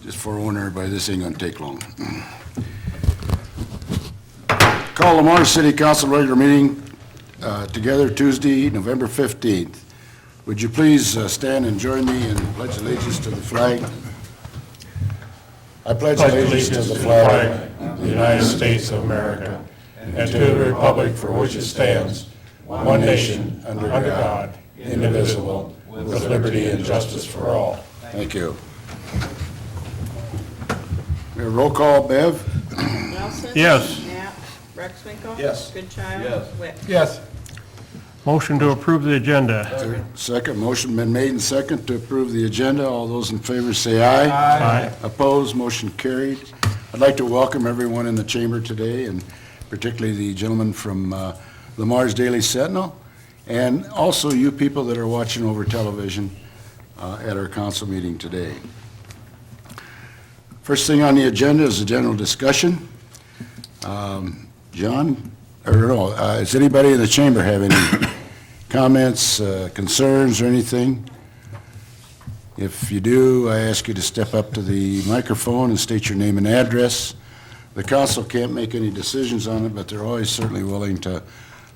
Just forewarn everybody, this ain't gonna take long. Call Lamar City Council regular meeting together Tuesday, November 15th. Would you please stand and join me in pledge allegiance to the flag? I pledge allegiance to the flag of the United States of America and to the republic for which it stands, one nation, under God, indivisible, with liberty and justice for all. Thank you. We have roll call, Bev? Nelson? Yes. Knapp? Rexvinkel? Yes. Goodchild? Yes. Witt? Yes. Motion to approve the agenda. Second, motion been made and second to approve the agenda. All those in favor say aye. Aye. Opposed, motion carried. I'd like to welcome everyone in the chamber today, and particularly the gentleman from Lamar's Daily Sentinel, and also you people that are watching over television at our council meeting today. First thing on the agenda is a general discussion. John, does anybody in the chamber have any comments, concerns, or anything? If you do, I ask you to step up to the microphone and state your name and address. The council can't make any decisions on it, but they're always certainly willing to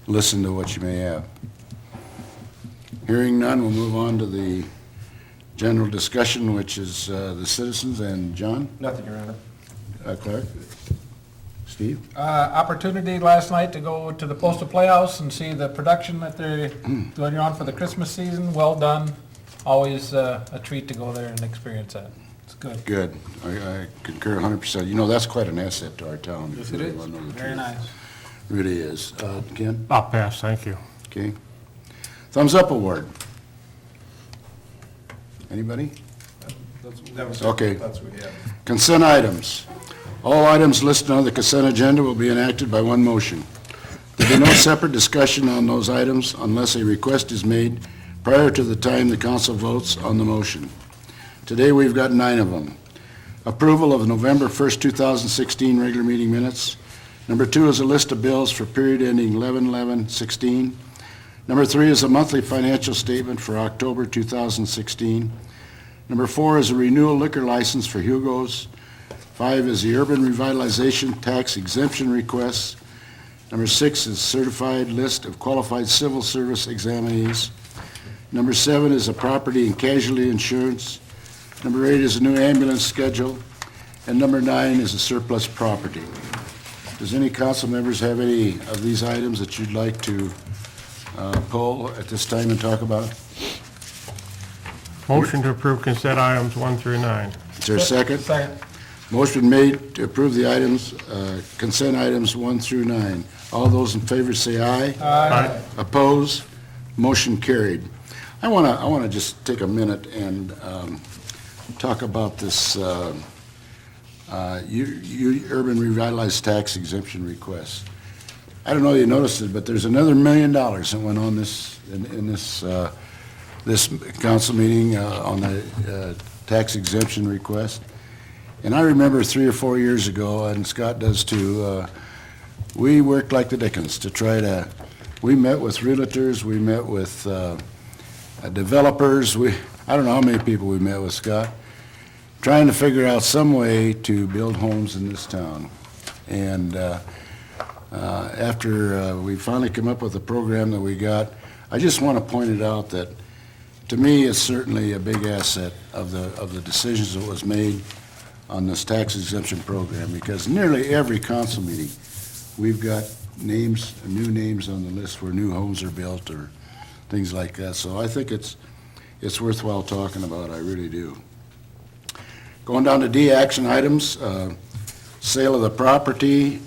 listen to what you may have. Hearing none, we'll move on to the general discussion, which is the citizens. And John? Nothing, Your Honor. Clark? Steve? Opportunity last night to go to the Postal Playhouse and see the production that they're doing on for the Christmas season. Well done. Always a treat to go there and experience that. It's good. Good. I concur 100%. You know, that's quite an asset to our town. Yes, it is. Very nice. Really is. Ken? I'll pass, thank you. Okay. Thumbs up award. Anybody? Okay. That's what we have. Consent items. All items listed on the consent agenda will be enacted by one motion. There will be no separate discussion on those items unless a request is made prior to the time the council votes on the motion. Today, we've got 9 of them. Approval of November 1st, 2016 regular meeting minutes. Number 2 is a list of bills for period ending 11/11/16. Number 3 is a monthly financial statement for October 2016. Number 4 is a renewal liquor license for Hugo's. 5 is the urban revitalization tax exemption requests. Number 6 is certified list of qualified civil service examinees. Number 7 is a property and casualty insurance. Number 8 is a new ambulance schedule. And number 9 is a surplus property. Does any council members have any of these items that you'd like to pull at this time and talk about? Motion to approve consent items 1 through 9. Is there a second? Second. Motion made to approve the items, consent items 1 through 9. All those in favor say aye. Aye. Opposed? Motion carried. I want to just take a minute and talk about this urban revitalized tax exemption request. I don't know if you noticed it, but there's another $1 million that went on this in this council meeting on the tax exemption request. And I remember 3 or 4 years ago, and Scott does too, we worked like the dickens to try to, we met with realtors, we met with developers, I don't know how many people we met with, Scott, trying to figure out some way to build homes in this town. And after we finally come up with the program that we got, I just want to point it out that, to me, it's certainly a big asset of the decisions that was made on this tax exemption program, because nearly every council meeting, we've got names, new names on the list where new homes are built or things like that. So I think it's worthwhile talking about, I really do. Going down to D, action items, sale of the property.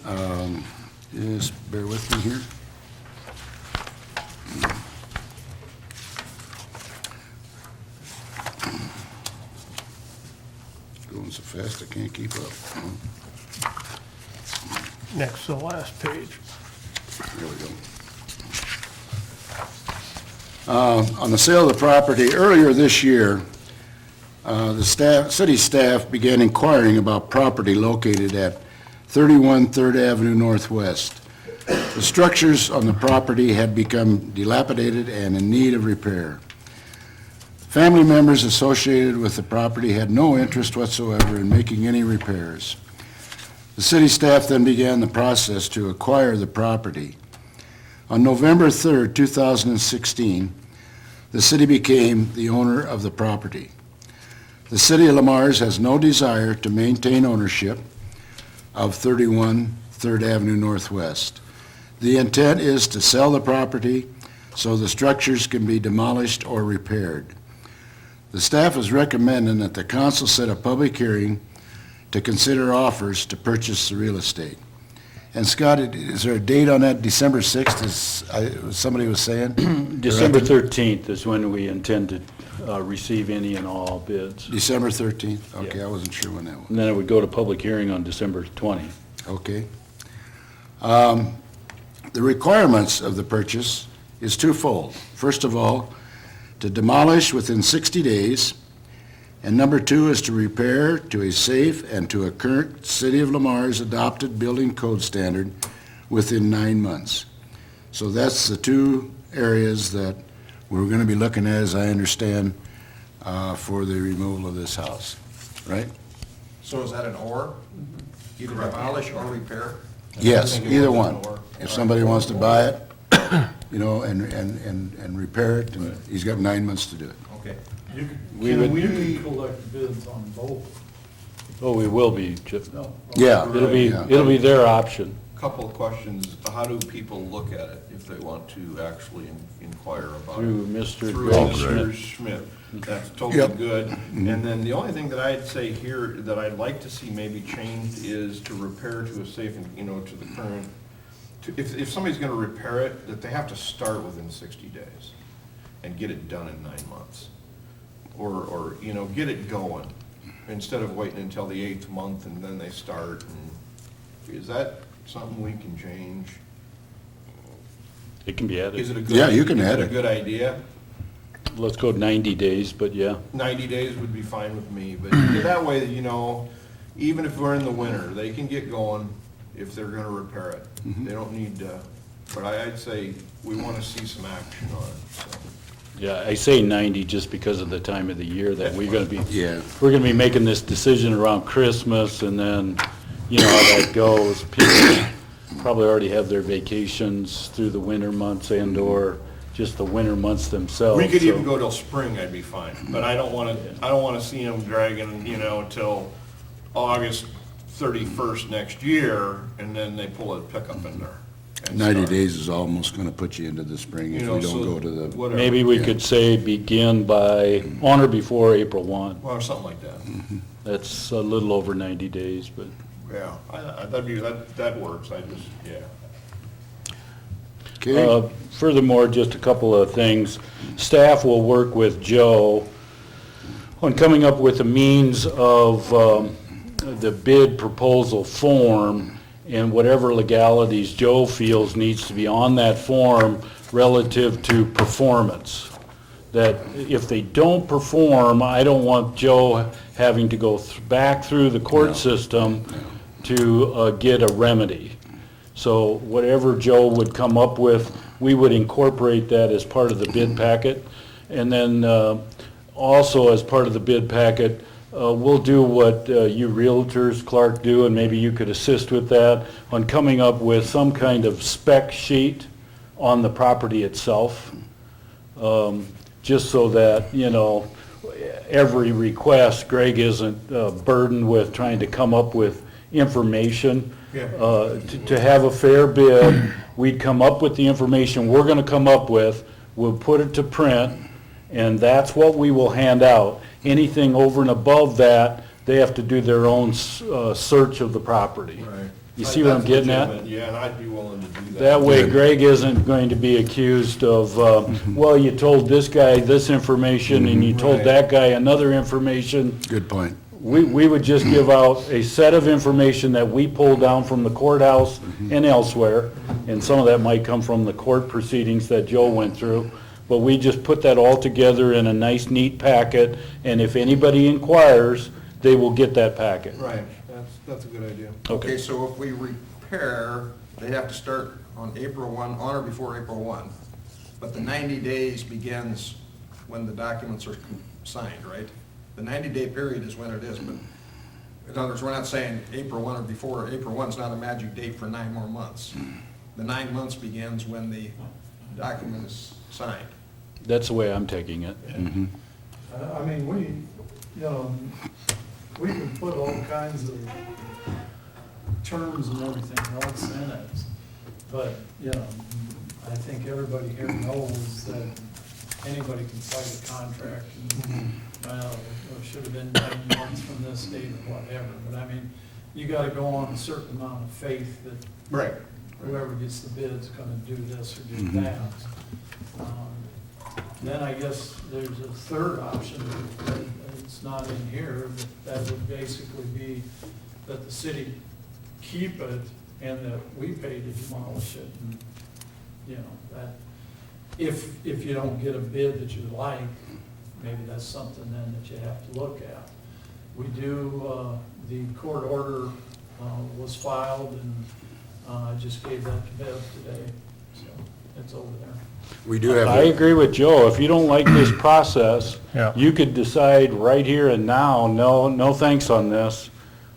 Just bear with me here. Going so fast I can't keep up. Next to the last page. There we go. On the sale of the property, earlier this year, the city staff began inquiring about property located at 31 3rd Avenue Northwest. The structures on the property had become dilapidated and in need of repair. Family members associated with the property had no interest whatsoever in making any repairs. The city staff then began the process to acquire the property. On November 3rd, 2016, the city became the owner of the property. The city of Lamar's has no desire to maintain ownership of 31 3rd Avenue Northwest. The intent is to sell the property so the structures can be demolished or repaired. The staff is recommending that the council set a public hearing to consider offers to purchase the real estate. And Scott, is there a date on that, December 6th, as somebody was saying? December 13th is when we intend to receive any and all bids. December 13th? Okay, Yeah. I wasn't sure when that was. And then it would go to public hearing on December 20th. Okay. The requirements of the purchase is twofold. First of all, to demolish within 60 days, and number two is to repair to a safe and to a current City of Lamar's adopted building code standard within 9 months. So that's the two areas that we're going to be looking at, as I understand, for the removal of this house, right? So is that an or? Either demolish or repair? Yes, think it either was one. an or. If somebody wants to buy it, and repair it, and he's got 9 months to do it. Okay. We would- collect bids on both? Oh, we will be, Chip. Yeah. It'll be their option. Couple of questions. How do people look at it if they want to actually inquire about it? Through Mr. Through Greg Mr. Schmidt. Schmidt. That's totally Yep. good. And then the only thing that I'd say here that I'd like to see maybe changed is to repair to a safe and, to the current, if somebody's gonna repair it, that they have to start within 60 days and get it done in 9 months. Or, get it going, instead of waiting until the 8th month and then they start. And is that something we can change? It can be Is added. it a good? Yeah, you can is add a it. good idea? Let's go 90 days, but yeah. 90 days would be fine with me, but that way, even if we're in the winter, they can get going if they're gonna repair it. They don't need to, but I'd say we wanna see some action on it, so. Yeah, I say 90 just because of the time of the year that we're going to be, Yeah. we're going to be making this decision around Christmas, and then, how that goes. People probably already have their vacations through the winter months and/or just the winter months themselves. We could even so- go till spring, I'd be fine, but I don't wanna see them dragging, till August 31st next year, and then they pull a pickup in there. and 90 start. days is almost going to put you into the spring if we don't so go to the, whatever. Maybe we Yeah. could say begin by, on or before April 1. Well, or something like that. That's a little over 90 days, but Yeah, that works, I just, yeah. okay? Furthermore, just a couple of things. Staff will work with Joe on coming up with a means of the bid proposal form and whatever legalities Joe feels needs to be on that form relative to performance. That if they don't perform, I don't want Joe having to go back through the court system to get a remedy. So whatever Joe would come up with, we would incorporate that as part of the bid packet. And then also as part of the bid packet, we'll do what you realtors, Clark, do, and maybe you could assist with that, on coming up with some kind of spec sheet on the property itself. Just so that, every request, Greg isn't burdened with trying to come up with information. Yeah. To have a fair bid, we'd come up with the information we're gonna come up with, we'll put it to print, and that's what we will hand out. Anything over and above that, they have to do their own search of the property. Right. You see what I'm That's getting at? legitimate. Yeah, and I'd be willing to do that. That way Greg isn't going to be accused of, well, you told this guy this information and you told Right. that guy another information. Good point. We would just give out a set of information that we pull down from the courthouse and elsewhere, and some of that might come from the court proceedings that Joe went through, but we just put that all together in a nice, neat packet, and if anybody inquires, they will get that packet. Right, that's a good idea. Okay, so if we repair, they have to start on April 1, on or before April 1. But the 90 days begins when the documents are signed, right? The 90-day period is when it is, but in other words, we're not saying April 1 or before. April 1's not a magic date for 9 more months. The 9 months begins when the document is signed. That's the way I'm taking it. I mean, we can put all kinds of terms and everything, no incentives, but, I think everybody here knows that anybody can fight a contract, and, well, it should have been 9 months from this date or whatever, but I mean, you gotta go on a certain amount of faith that Right. whoever gets the bid's gonna do this or do that. Then I guess there's a third option, that it's not in here, but that would basically be that the city keep it and that we pay to demolish it. And, that, if you don't get a bid that you like, maybe that's something then that you have to look at. We do, the court order was filed, and I just gave that to Bev today, so it's over there. We do have. I agree with Joe. If you don't like this process, Yeah. you could decide right here and now, no thanks on this.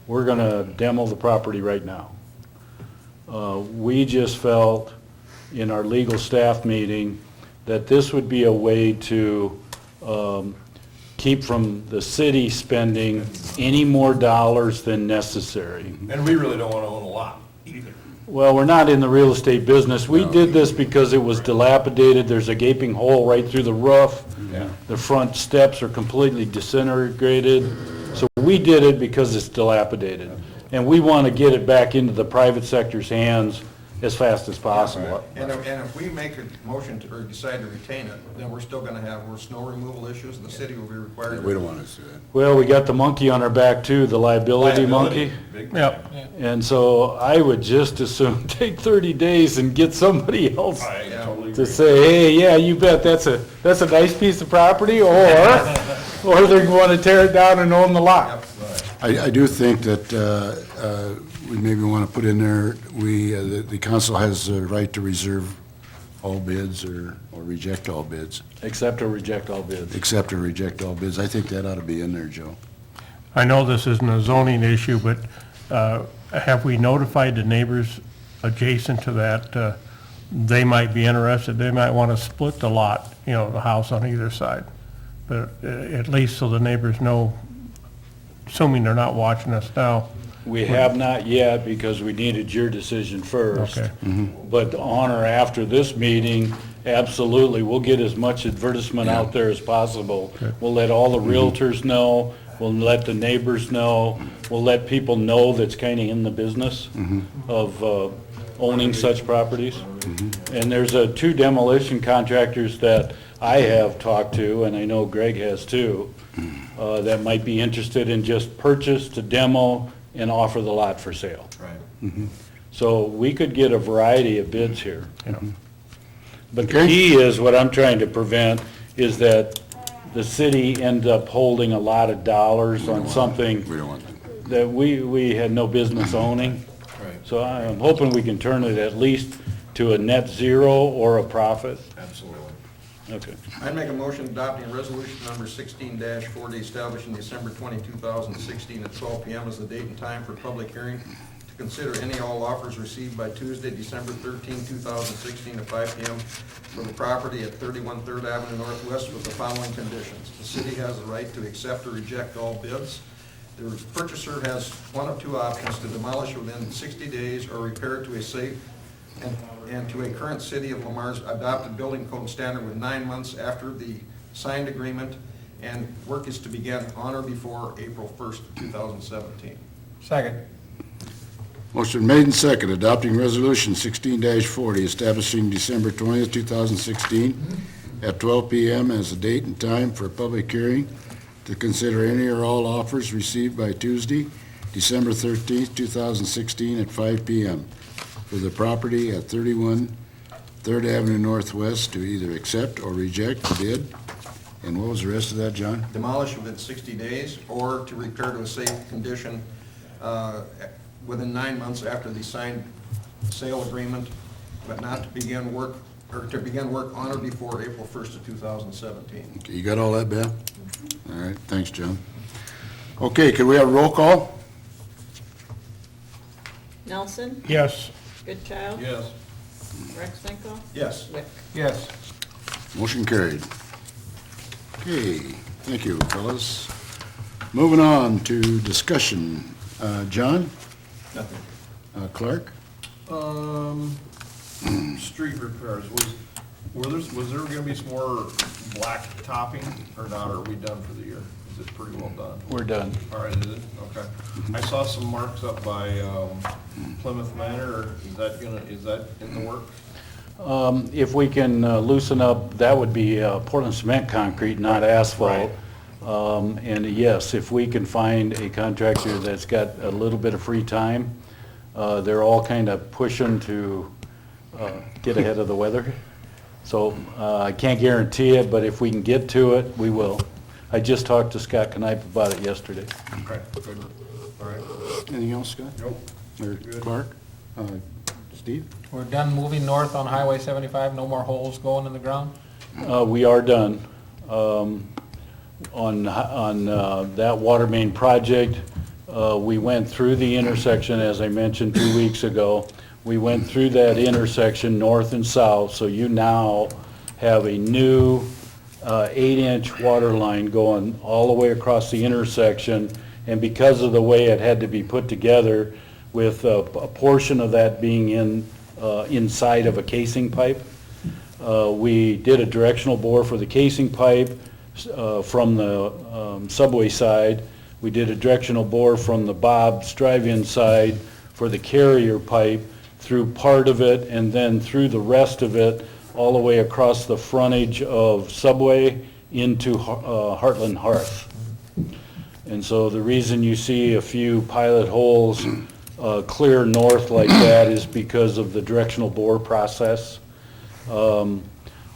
We're gonna demo the property right now. We just felt in our legal staff meeting that this would be a way to keep from the city spending any more dollars than necessary. And we really don't want to own a lot either. Well, we're not in the real estate business. We did this because it was dilapidated. There's a gaping hole right through the roof. Yeah. The front steps are completely disintegrated. So we did it because it's dilapidated. And we want to get it back into the private sector's hands as fast as possible. And if we make a motion to, or decide to retain it, then we're still gonna have more snow removal issues, and the city will be required to. We don't want to see that. Well, we got the monkey on our back too, the liability monkey. Big Yep. And so I would just as soon take 30 days and get somebody else I totally to agree. say, hey, yeah, you bet, that's a nice piece of property, or they want to tear it down and own the lot. I do think that we maybe want to put in there, the council has the right to reserve all bids or reject all bids, Accept or reject all bids. accept or reject all bids. I think that ought to be in there, Joe. I know this isn't a zoning issue, but have we notified the neighbors adjacent to that? They might be interested, they might want to split the lot, the house on either side. But at least so the neighbors know, assuming they're not watching us now. We have not yet, because we needed your decision first. Okay. But on or after this meeting, absolutely, we'll get as much advertisement out there as possible. We'll let all the realtors know, we'll let the neighbors know, we'll let people know that's kind of in the business of owning such properties. And there's two demolition contractors that I have talked to, and I know Greg has too, that might be interested in just purchase to demo and offer the lot for sale. Right. So we could get a variety of bids here. But the Okay. key is, what I'm trying to prevent, is that the city ends up holding a lot of dollars on something We don't want that. that we had no business owning. Right. So I'm hoping we can turn it at least to a net zero or a profit. Absolutely. Okay. I'd make a motion adopting resolution number 16-40, establishing December 20, 2016 at 12 p.m. as the date and time for public hearing to consider any all offers received by Tuesday, December 13, 2016 at 5 p.m. for the property at 31 3rd Avenue Northwest with the following conditions. The city has the right to accept or reject all bids. The purchaser has one of two options: to demolish within 60 days or repair it to a safe and to a current City of Lamar's adopted building code standard with 9 months after the signed agreement, and work is to begin on or before April 1st, 2017. Second. Motion made and second, adopting resolution 16-40, establishing December 20th, 2016 at 12 p.m. as the date and time for a public hearing to consider any or all offers received by Tuesday, December 13th, 2016 at 5 p.m. for the property at 31 3rd Avenue Northwest to either accept or reject the bid. And what was the rest of that, John? Demolish within 60 days or to repair to a safe condition within 9 months after the signed sale agreement, but not to begin work or to begin work on or before April 1st of 2017. Okay, you got all that, Ben? All right, thanks, John. Okay, could we have a roll call? Nelson, Yes. Goodchild, Yes. Rex Winkel, Yes. Wick. Yes. Motion carried. Okay, thank you, fellas. Moving on to discussion. John? Nothing. Clark? Street repairs, was there gonna be some more black topping or not, or are we done for the year? Is it pretty well done? We're done. All right, is it? Okay. I saw some marks up by Plymouth Manor, or is that in the works? If we can loosen up, that would be Portland cement concrete, not asphalt. And yes, if we can find a contractor that's got a little bit of free time, they're all kind of pushing to get ahead of the weather. So I can't guarantee it, but if we can get to it, we will. I just talked to Scott Knipe about it yesterday. Okay, good. All right. Anything else, Scott? Nope. Or Clark? Steve? We're done moving north on Highway 75, no more holes going in the ground? We are done. On that water main project, we went through the intersection, as I mentioned 2 weeks ago. We went through that intersection north and south, so you now have a new 8-inch water line going all the way across the intersection. And because of the way it had to be put together, with a portion of that being inside of a casing pipe, we did a directional bore for the casing pipe from the subway side. We did a directional bore from the Bob's drive-in side for the carrier pipe through part of it, and then through the rest of it, all the way across the frontage of Subway into Heartland Hearth. And so the reason you see a few pilot holes clear north like that is because of the directional bore process. I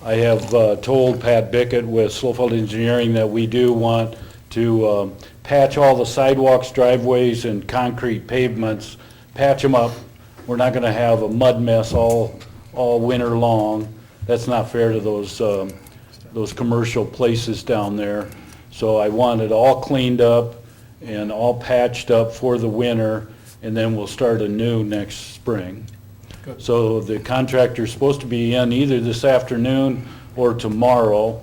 have told Pat Bickett with Slofeld Engineering that we do want to patch all the sidewalks, driveways, and concrete pavements, patch them up. We're not going to have a mud mess all winter long. That's not fair to those commercial places down there. So I want it all cleaned up and all patched up for the winter, and then we'll start anew next spring. Good. So the contractor's supposed to be in either this afternoon or tomorrow.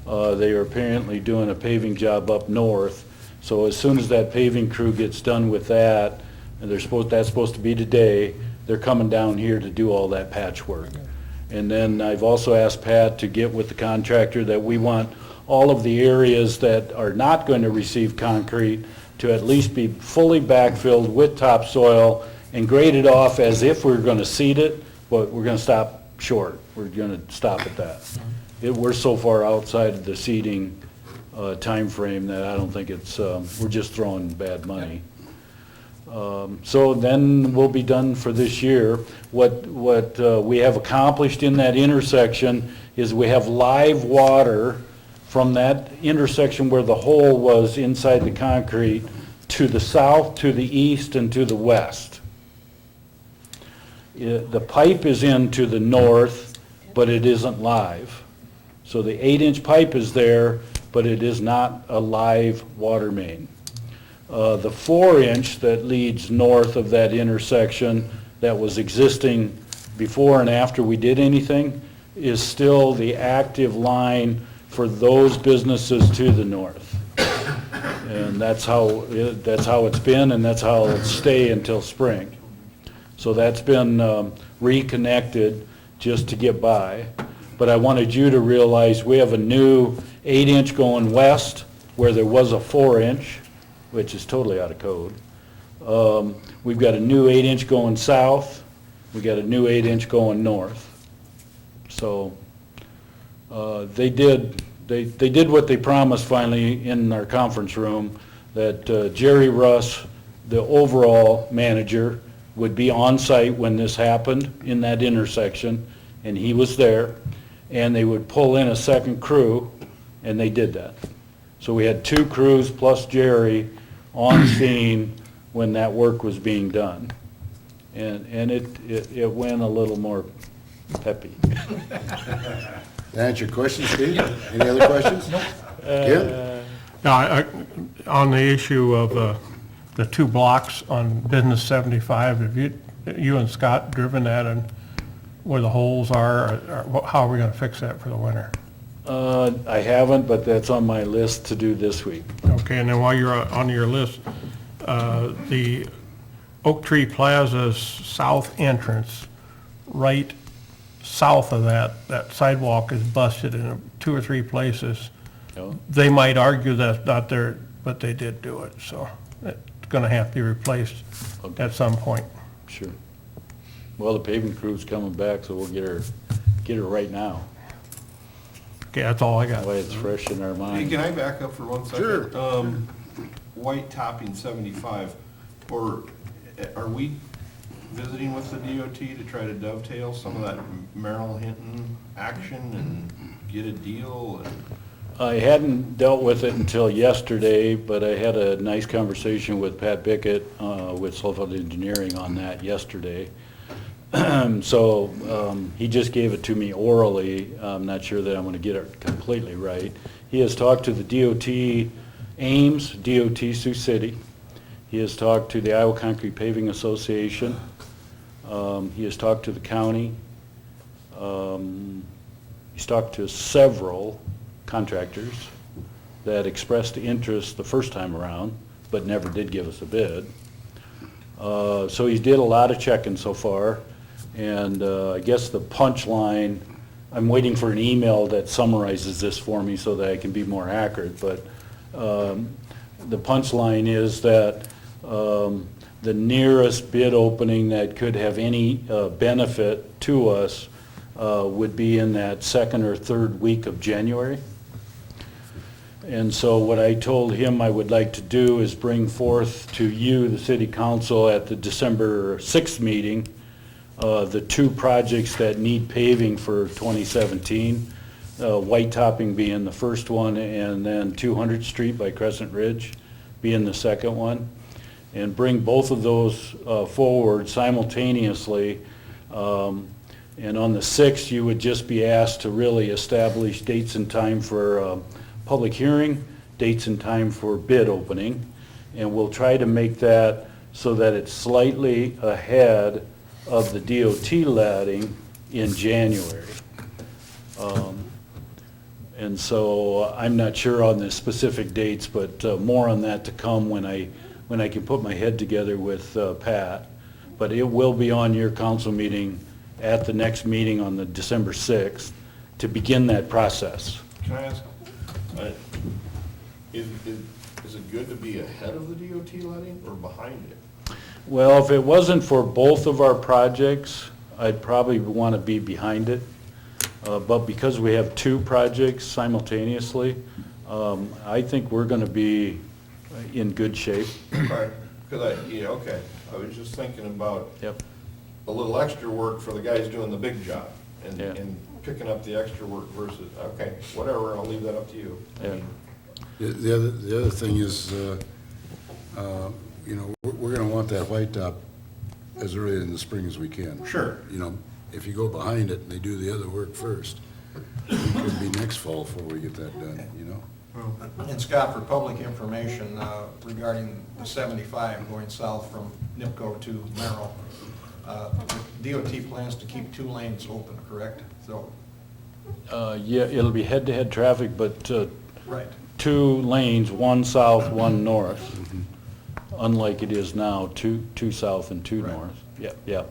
They are apparently doing a paving job up north. So as soon as that paving crew gets done with that, and that's supposed to be today, they're coming down here to do all that patchwork. And then I've also asked Pat to get with the contractor that we want all of the areas that are not going to receive concrete to at least be fully backfilled with topsoil and graded off as if we're going to seed it, but we're going to stop short. We're going to stop at that. We're so far outside of the seeding timeframe that I don't think it's, we're just throwing bad money. So then we'll be done for this year. What we have accomplished in that intersection is we have live water from that intersection where the hole was inside the concrete to the south, to the east, and to the west. The pipe is in to the north, but it isn't live. So the 8-inch pipe is there, but it is not a live water main. The 4-inch that leads north of that intersection that was existing before and after we did anything is still the active line for those businesses to the north. And that's how it's been, and that's how it'll stay until spring. So that's been reconnected just to get by. But I wanted you to realize we have a new 8-inch going west where there was a 4-inch, which is totally out of code. We've got a new 8-inch going south. We got a new 8-inch going north. So they did what they promised finally in our conference room, that Jerry Russ, the overall manager, would be on site when this happened in that intersection, and he was there, and they would pull in a second crew, and they did that. So we had 2 crews plus Jerry on scene when that work was being done. And it went a little more peppy. That answer your question, Steve? Any other questions? Ken? Now, on the issue of the two blocks on Business 75, have you and Scott driven that and where the holes are, or how are we going to fix that for the winter? I haven't, but that's on my list to do this week. Okay, and then while you're on your list, the Oak Tree Plaza's south entrance, right south of that sidewalk is busted in 2 or 3 places. No? They might argue that's not there, but they did do it, so it's gonna have to be replaced at some point. Sure. Well, the paving crew's coming back, so we'll get her right now. Okay, that's all I That got. way it's fresh in our Hey, mind. can I back up for 1 second? Sure. White topping 75, or are we visiting with the DOT to try to dovetail some of that Merrill Hinton action and get a deal? I hadn't dealt with it until yesterday, but I had a nice conversation with Pat Bickett with Sullivan Engineering on that yesterday. So he just gave it to me orally. I'm not sure that I'm going to get it completely right. He has talked to the DOT Ames, DOT Sioux City. He has talked to the Iowa Concrete Paving Association. He has talked to the county. He's talked to several contractors that expressed interest the first time around, but never did give us a bid. So he did a lot of checking so far, and I guess the punchline, I'm waiting for an email that summarizes this for me so that I can be more accurate, but the punchline is that the nearest bid opening that could have any benefit to us would be in that second or third week of January. And so what I told him I would like to do is bring forth to you, the city council, at the December 6th meeting, the 2 projects that need paving for 2017, white topping being the first one, and then 200th Street by Crescent Ridge being the second one, and bring both of those forward simultaneously. And on the 6th, you would just be asked to really establish dates and time for public hearing, dates and time for bid opening, and we'll try to make that so that it's slightly ahead of the DOT letting in January. And so I'm not sure on the specific dates, but more on that to come when I can put my head together with Pat. But it will be on your council meeting at the next meeting on the December 6th to begin that process. Can I ask, is it good to be ahead of the DOT letting or behind it? Well, if it wasn't for both of our projects, I'd probably want to be behind it. But because we have 2 projects simultaneously, I think we're going to be in good shape. Right, because okay, I was just thinking about Yep. a little extra work for the guys doing the big job and, Yeah. and picking up the extra work versus, okay, whatever, I'll leave that up to you. I Yeah. mean, The other thing is, we're gonna want that white top as early in the spring as we can. Sure. If you go behind it and they do the other work first, it could be next fall before we get that done, And Scott, for public information regarding the 75 going south from NIPCO to Merrill, DOT plans to keep 2 lanes open, correct? So, Yeah, it'll be head-to-head traffic, but right. 2 lanes, 1 south, 1 north, unlike it is now, 2 south and 2 Right. north. Yep, yep.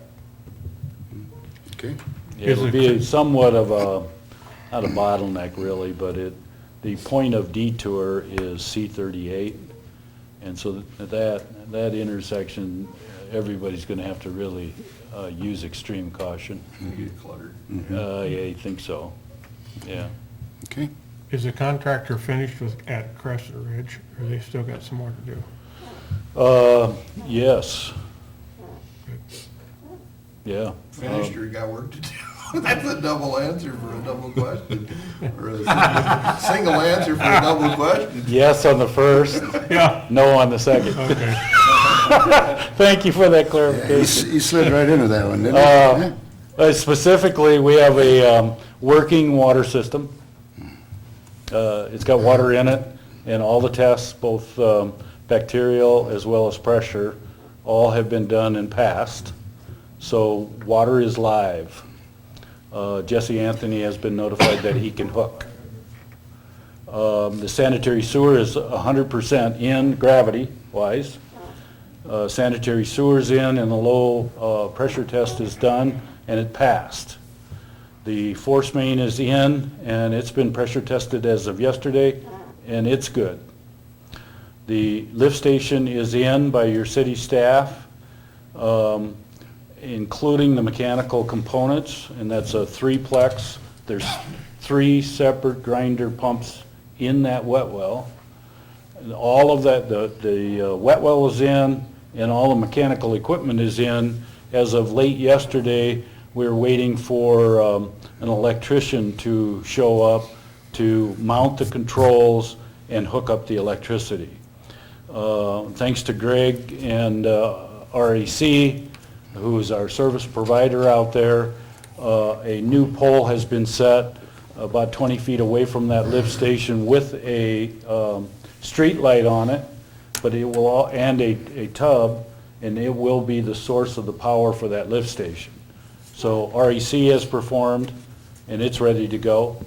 Okay? It'll be somewhat of a, not a bottleneck really, but the point of detour is C-38. And so that intersection, everybody's going to have to really use extreme caution. You get cluttered. Yeah, I think so, yeah. Okay? Is the contractor finished at Crescent Ridge, or they still got some more to do? Yes. Yeah. Finished or you got work to do? That's a double answer for a double question. Or a single answer for a double question. Yes on the first, Yeah. no on the second. Okay. Thank you for that clarification. He slid right into that one, didn't he? Specifically, we have a working water system. It's got water in it, and all the tests, both bacterial as well as pressure, all have been done and passed. So water is live. Jesse Anthony has been notified that he can hook. The sanitary sewer is 100% in gravity-wise. Sanitary sewer's in, and the low pressure test is done, and it passed. The force main is in, and it's been pressure tested as of yesterday, and it's good. The lift station is in by your city staff, including the mechanical components, and that's a 3-plex. There's 3 separate grinder pumps in that wet well. And all of that, the wet well is in, and all the mechanical equipment is in. As of late yesterday, we were waiting for an electrician to show up to mount the controls and hook up the electricity. Thanks to Greg and REC, who is our service provider out there, a new pole has been set about 20 feet away from that lift station with a street light on it, but it will, and a tub, and it will be the source of the power for that lift station. So REC has performed, and it's ready to go.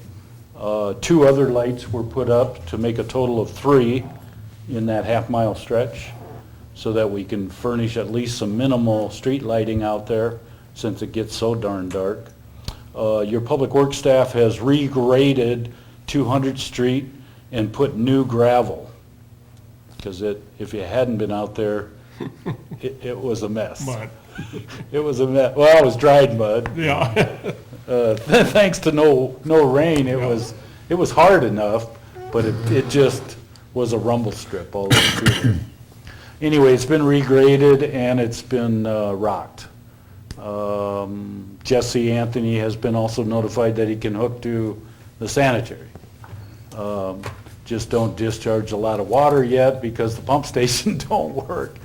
2 other lights were put up to make a total of 3 in that half-mile stretch, so that we can furnish at least some minimal street lighting out there since it gets so darn dark. Your public works staff has regraded 200th Street and put new gravel, because if you hadn't been out there, it was a mess. But, It was a mess. Well, it was dried mud. yeah. Thanks to no rain, it was hard enough, but it just was a rumble strip all the way through there. Anyway, it's been regraded and it's been rocked. Jesse Anthony has been also notified that he can hook to the sanitary. Just don't discharge a lot of water yet because the pump station don't work.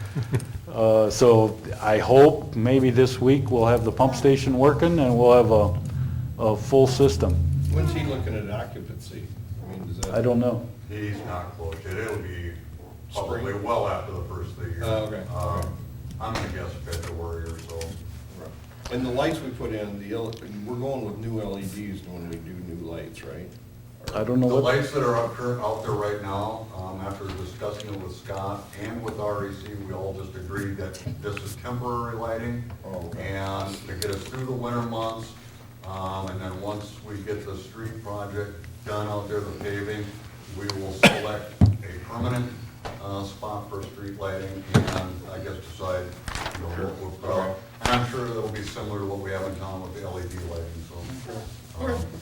So I hope maybe this week we'll have the pump station working and we'll have a full system. When's he looking at occupancy? I mean, does that? I don't know. He's not close yet. It'll be probably Spring? well after the first of the year. Okay. I'm gonna guess February or so. And the lights we put in, we're going with new LEDs when we do new lights, right? I don't know The what, lights that are out there right now, after discussing it with Scott and with REC, we all just agreed that this is temporary lighting. Oh, okay. And to get us through the winter months, and then once we get the street project done out there, the paving, we will select a permanent spot for street lighting and I guess decide, what we'll put out. And I'm sure it'll be similar to what we have in town with the LED lighting, so.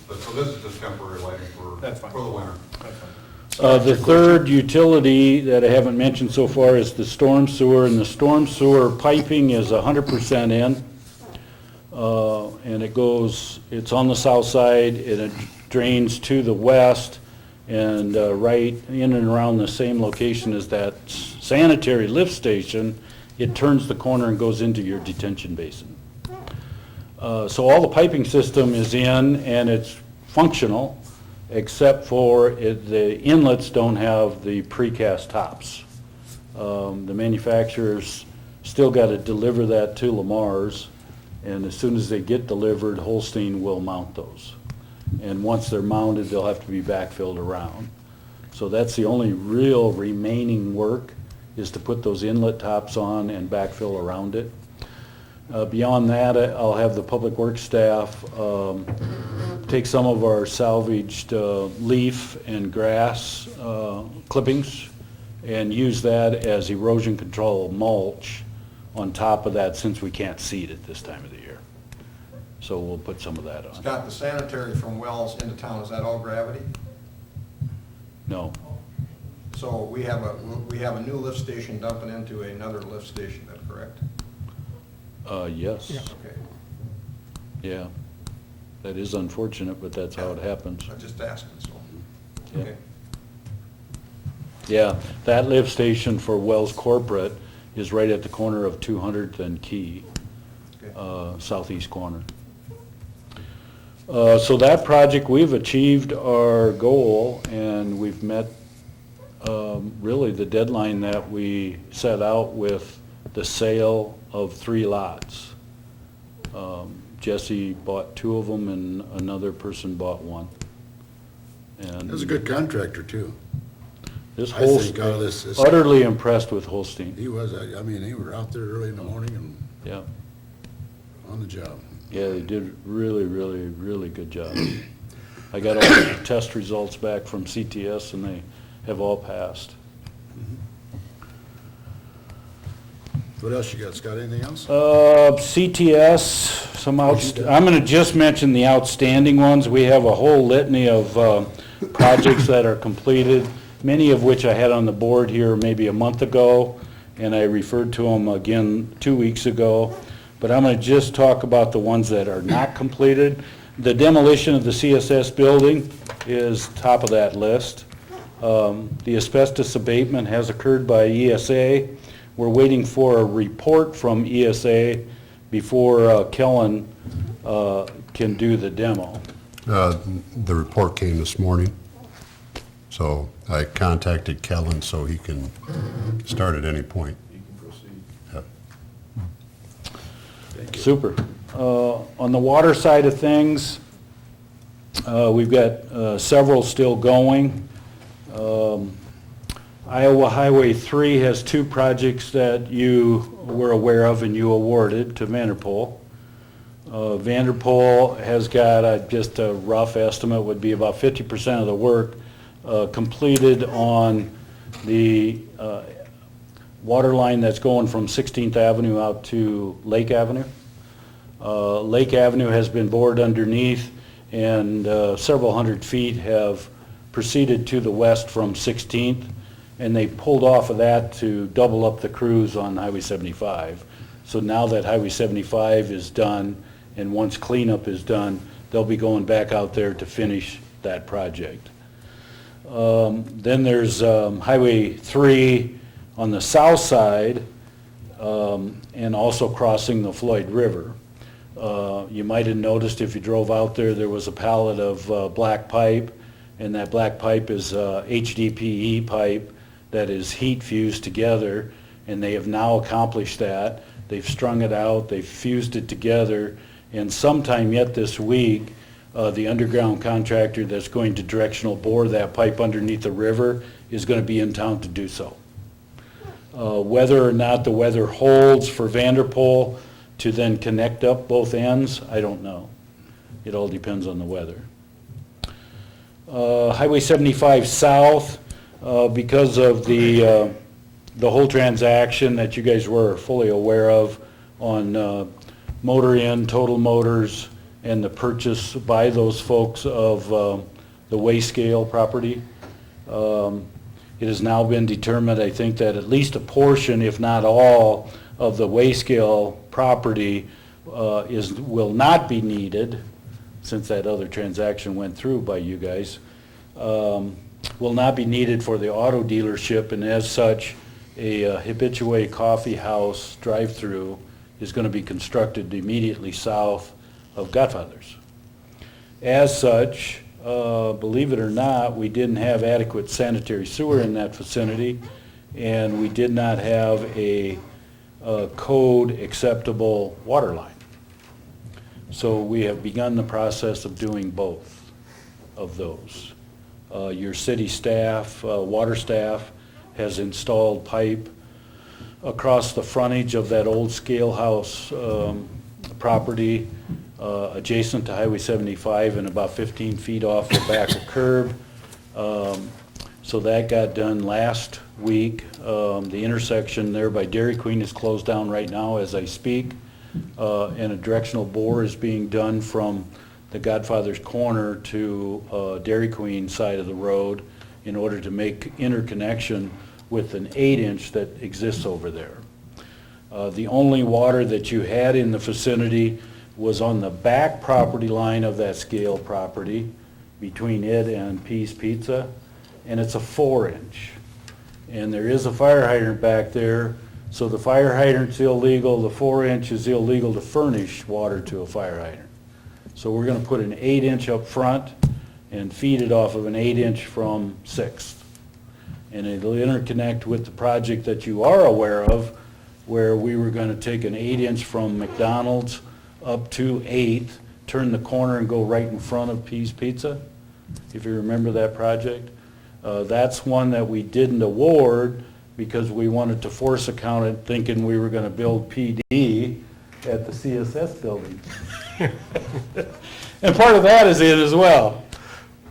But so this is just temporary lighting That's fine. for the winter. That's fine. the third utility that I haven't mentioned so far is the storm sewer, and the storm sewer piping is 100% in. And it's on the south side, and it drains to the west, and right in and around the same location as that sanitary lift station, it turns the corner and goes into your detention basin. So all the piping system is in and it's functional, except for the inlets don't have the precast tops. The manufacturers still got to deliver that to Lamar's, and as soon as they get delivered, Holstein will mount those. And once they're mounted, they'll have to be backfilled around. So that's the only real remaining work, is to put those inlet tops on and backfill around it. Beyond that, I'll have the public works staff take some of our salvaged leaf and grass clippings and use that as erosion control mulch on top of that, since we can't seed it this time of the year. So we'll put some of that on. Scott, the sanitary from Wells into town, is that all gravity? No, So we have a new lift station dumping into another lift station, is that correct? yes, Okay, yeah. That is unfortunate, but that's how it happens. I'm just asking, so. Yeah. Okay. Yeah, that lift station for Wells Corporate is right at the corner of 200th and Key, Okay. southeast corner. So that project, we've achieved our goal, and we've met really the deadline that we set out with the sale of 3 lots. Jesse bought 2 of them, and another person bought 1. And He was a good contractor, too. this I think out of Holstein, this, utterly impressed with Holstein, he was, I mean, he were out there early in the morning and yeah. on the job. Yeah, they did really, really, really good job. I got all the test results back from CTS, and they have all passed. What else you got, Scott, anything else? CTS, I'm gonna just mention the outstanding ones. We have a whole litany of projects that are completed, many of which I had on the board here maybe a month ago, and I referred to them again 2 weeks ago. But I'm gonna just talk about the ones that are not completed. The demolition of the CSS building is top of that list. The asbestos abatement has occurred by ESA. We're waiting for a report from ESA before Kellen can do the demo. The report came this morning, so I contacted Kellen so he can start at any point. You can proceed. Yep. Super. On the water side of things, we've got several still going. Iowa Highway 3 has 2 projects that you were aware of and you awarded to Vanderpool. Vanderpool has got just a rough estimate, would be about 50% of the work completed on the water line that's going from 16th Avenue out to Lake Avenue. Lake Avenue has been bored underneath, and several hundred feet have proceeded to the west from 16th, and they pulled off of that to double up the crews on Highway 75. So now that Highway 75 is done, and once cleanup is done, they'll be going back out there to finish that project. Then there's Highway 3 on the south side, and also crossing the Floyd River. You might have noticed if you drove out there, there was a pallet of black pipe, and that black pipe is HDPE pipe that is heat fused together, and they have now accomplished that. They've strung it out, they've fused it together, and sometime yet this week, the underground contractor that's going to directional bore that pipe underneath the river is going to be in town to do so. Whether or not the weather holds for Vanderpool to then connect up both ends, I don't know. It all depends on the weather. Highway 75 South, because of the whole transaction that you guys were fully aware of on Motor Inn, Total Motors, and the purchase by those folks of the Wayscale property. It has now been determined, I think, that at least a portion, if not all, of the Wayscale property will not be needed, since that other transaction went through by you guys, will not be needed for the auto dealership, and as such, a Habitué Coffee House drive-through is going to be constructed immediately south of Godfather's. As such, believe it or not, we didn't have adequate sanitary sewer in that vicinity, and we did not have a code-acceptable water line. So we have begun the process of doing both of those. Your city staff, water staff, has installed pipe across the frontage of that old scale house property adjacent to Highway 75 and about 15 feet off the back of curb. So that got done last week. The intersection there by Dairy Queen is closed down right now as I speak, and a directional bore is being done from the Godfather's Corner to Dairy Queen side of the road in order to make interconnection with an 8-inch that exists over there. The only water that you had in the vicinity was on the back property line of that scale property between it and Pease Pizza, and it's a 4-inch. And there is a fire hydrant back there, so the fire hydrant's illegal, the 4-inch is illegal to furnish water to a fire hydrant. So we're gonna put an 8-inch up front and feed it off of an 8-inch from Sixth. And it'll interconnect with the project that you are aware of, where we were gonna take an 8-inch from McDonald's up to 8th, turn the corner and go right in front of Pease Pizza, if you remember that project. That's one that we didn't award because we wanted to force account it, thinking we were gonna build PD at the CSS building. And part of that is it as well.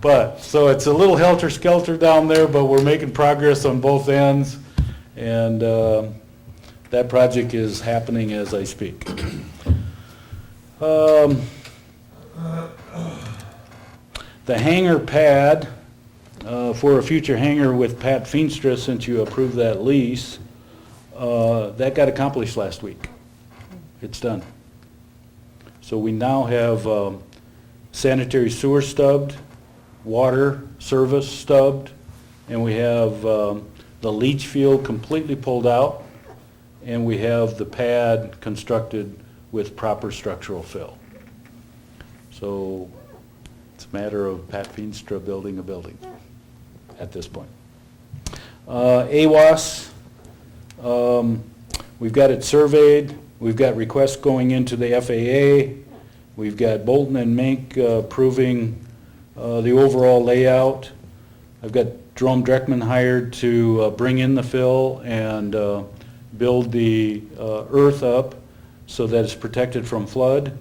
But, so it's a little helter-skelter down there, but we're making progress on both ends, and that project is happening as I speak. The hangar pad, for a future hangar with Pat Feenstra, since you approved that lease, that got accomplished last week. It's done. So we now have sanitary sewer stubbed, water service stubbed, and we have the leach field completely pulled out, and we have the pad constructed with proper structural fill. So it's a matter of Pat Feenstra building a building at this point. AWAS, we've got it surveyed, we've got requests going into the FAA, we've got Bolton and Mink approving the overall layout. I've got Jerome Dreckman hired to bring in the fill and build the earth up so that it's protected from flood,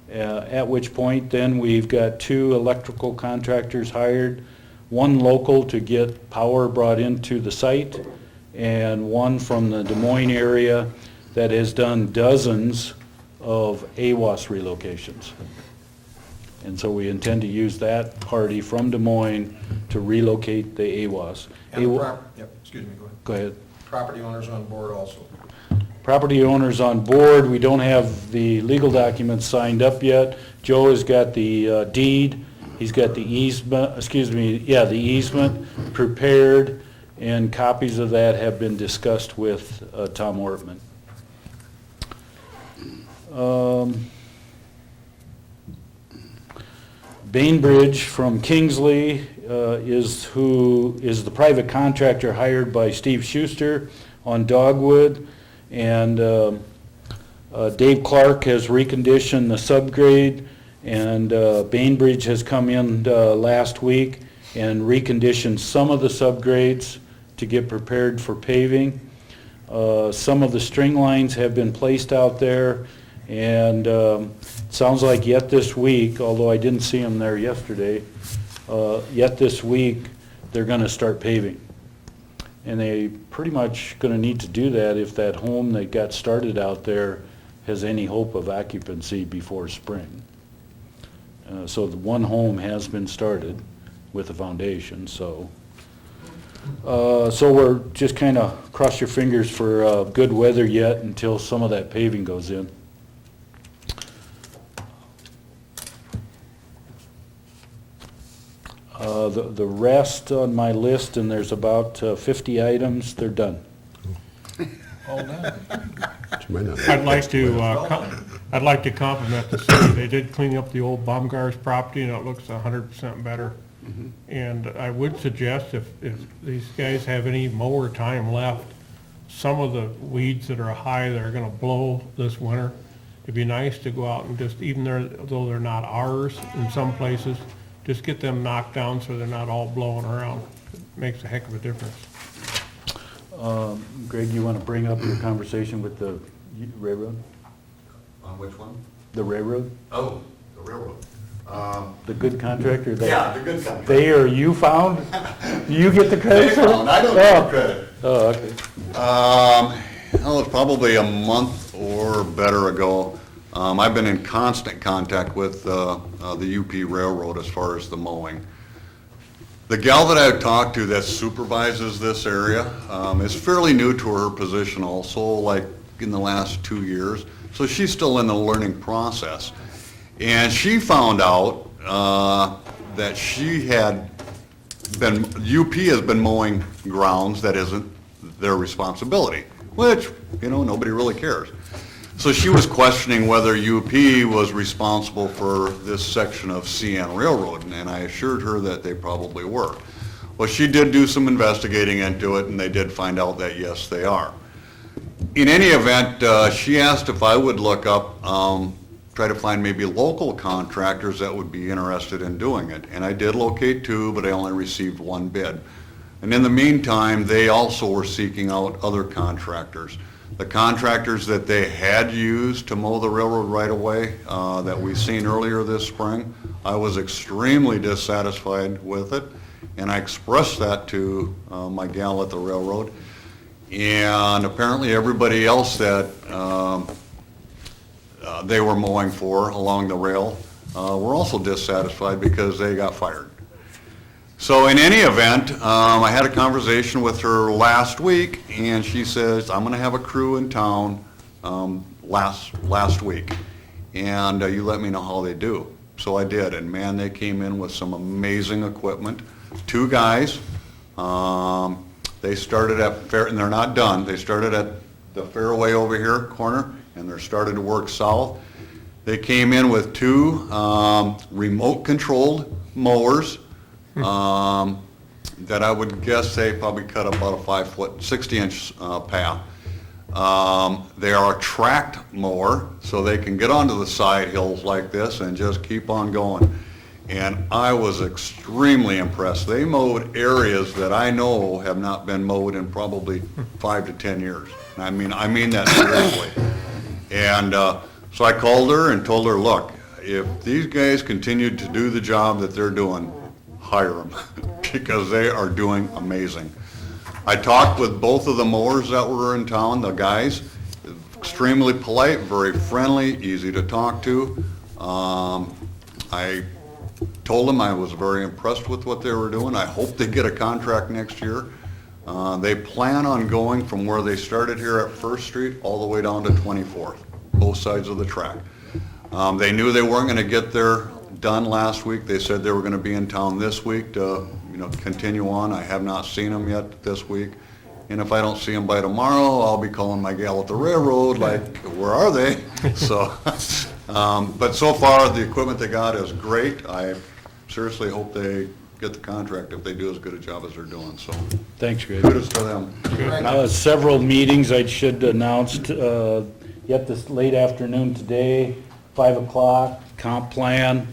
at which point then we've got 2 electrical contractors hired, 1 local to get power brought into the site, and 1 from the Des Moines area that has done dozens of AWAS relocations. And so we intend to use that party from Des Moines to relocate the AWAS. And the excuse me, go ahead. Go ahead. Property owners on board also. Property owners on board, we don't have the legal documents signed up yet. Joe has got the deed, he's got the easement, the easement prepared, and copies of that have been discussed with Tom Ortman. Bainbridge from Kingsley is the private contractor hired by Steve Schuster on Dogwood, and Dave Clark has reconditioned the subgrade, and Bainbridge has come in last week and reconditioned some of the subgrades to get prepared for paving. Some of the string lines have been placed out there, and sounds like yet this week, although I didn't see them there yesterday, yet this week they're going to start paving. And they pretty much going to need to do that if that home that got started out there has any hope of occupancy before spring. So the 1 home has been started with a foundation, so we're just kind of cross your fingers for good weather yet until some of that paving goes in. The rest on my list, and there's about 50 items, they're done. All done. I'd like to compliment the city. They did clean up the old Baumgars property, and it looks 100% better. And I would suggest if these guys have any mower time left, some of the weeds that are high that are gonna blow this winter, it'd be nice to go out and just, even though they're not ours in some places, just get them knocked down so they're not all blowing around. It makes a heck of a difference. Greg, you want to bring up your conversation with the railroad? On which one? The railroad? Oh, the railroad. The good contractor? Yeah, the good contractor. They or you found? You get the credit They for it? found, I don't get the credit. Oh, okay. Well, it's probably a month or better ago. I've been in constant contact with the UP Railroad as far as the mowing. The gal that I talked to that supervises this area is fairly new to her position also, like in the last 2 years. So she's still in the learning process. And she found out that she had been, UP has been mowing grounds that isn't their responsibility, which, nobody really cares. So she was questioning whether UP was responsible for this section of CN Railroad, and I assured her that they probably were. Well, she did do some investigating into it, and they did find out that, yes, they are. In any event, she asked if I would look up, try to find maybe local contractors that would be interested in doing it. And I did locate two, but I only received one bid. And in the meantime, they also were seeking out other contractors. The contractors that they had used to mow the railroad right away, that we've seen earlier this spring, I was extremely dissatisfied with it. And I expressed that to my gal at the railroad. And apparently everybody else that they were mowing for along the rail were also dissatisfied because they got fired. So in any event, I had a conversation with her last week, and she says, I'm going to have a crew in town last week, and you let me know how they do. So I did, and man, they came in with some amazing equipment. Two guys. They started at Fair, and they're not done. They started at the Fairway over here corner, and they're starting to work south. They came in with two remote-controlled mowers that I would guess they probably cut about a 5-foot, 60-inch path. They are a tracked mower, so they can get onto the side hills like this and just keep on going. And I was extremely impressed. They mowed areas that I know have not been mowed in probably 5 to 10 years. I mean that seriously. And so I called her and told her, look, if these guys continued to do the job that they're doing, hire them, because they are doing amazing. I talked with both of the mowers that were in town, the guys, extremely polite, very friendly, easy to talk to. I told them I was very impressed with what they were doing. I hope they get a contract next year. They plan on going from where they started here at First Street all the way down to 24th, both sides of the track. They knew they weren't going to get there done last week. They said they were going to be in town this week to, continue on. I have not seen them yet this week. And if I don't see them by tomorrow, I'll be calling my gal at the railroad, like, where are they? So, but so far, the equipment they got is great. I seriously hope they get the contract if they do as good a job as they're doing, so Thanks, Greg. kudos to them. Several meetings I should announce yet this late afternoon today, 5 o'clock, comp plan,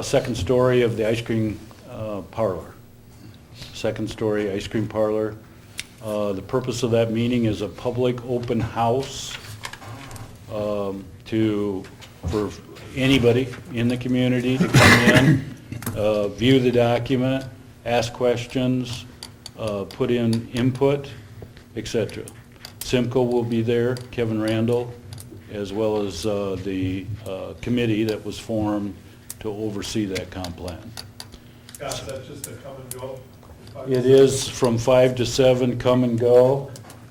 second story of the ice cream parlor. Second story ice cream parlor. The purpose of that meeting is a public open house for anybody in the community to come in, view the document, ask questions, put in input, etc. Simco will be there, Kevin Randall, as well as the committee that was formed to oversee that comp plan. Scott, that's just a come and go? It is from 5 to 7, come and go.